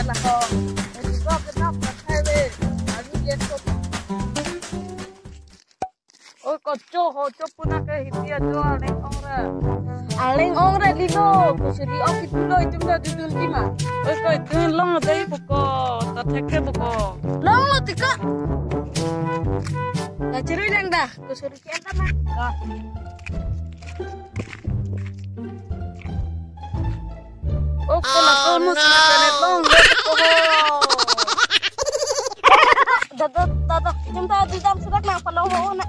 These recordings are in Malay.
lah kok. Juga kenapa saya ani dia kok. Oh koco hoco puna ke hitia jo aleng ongre lino kusuri okit pulo itu dah dudul kima. Oh kau itu long dai buko tatheke buko. Long lo tika. Lah cerai nang dah kusuri ki enta mah. Oh kau mus makan long buko. Dadak cinta di jam sudah nak palau ho nak.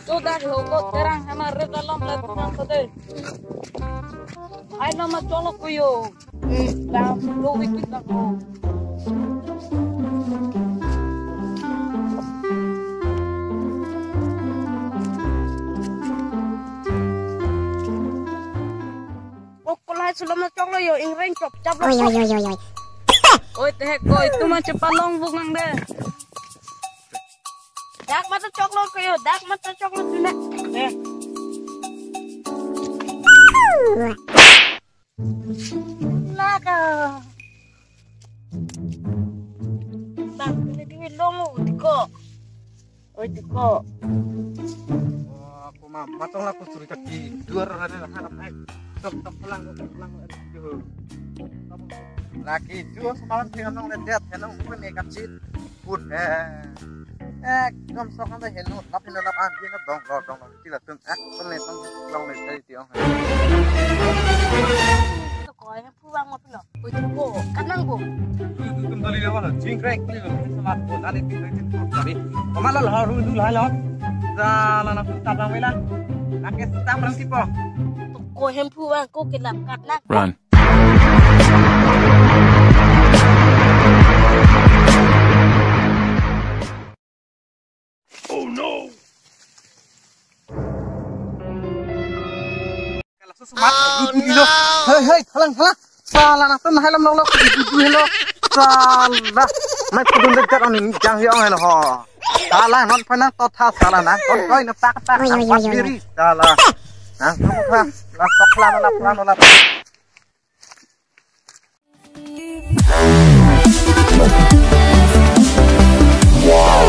Sudah logo terang hamaरे dalam laptop tadi. Hai nama colok kuyo. Dalam lo wikit aku. Sebelum coklo yo ingren cop cap lo. Oi teh ko itu mah cepalong bungang deh. Dak mata coklo ko yo, dak mata coklo tuna. Laka. Tak ini di lomo diko. Oi diko. Aku mah matong aku suruh kaki dua orang harap naik. Tok pulang itu. Lagi jual semalam henong lihat henong pun nekat sih. Udah. Kamu sokan dah henong tapi nolak anjing dong tidak tuh. Pernah long dari tiang. Kau yang pulang apa lo? Kau kanang bu. Kembali lewat jingkrek ni sama tu tadi itu tapi. Kemana lah harus dulu lah. Jalan aku tak tahu lah. Nakes tak berang tipe. Kau yang pulang kau kelap karena. Run. Oh no. Kalau sesuatu itu hei halang. Salah nak tuh halam nolak itu hello. Salah. Mai kudun dekat orang jang hiong hello ho. Salah non pernah total salah nak. Kau ini tak diri salah. Nah, kamu lah, laptop pelan. Wow.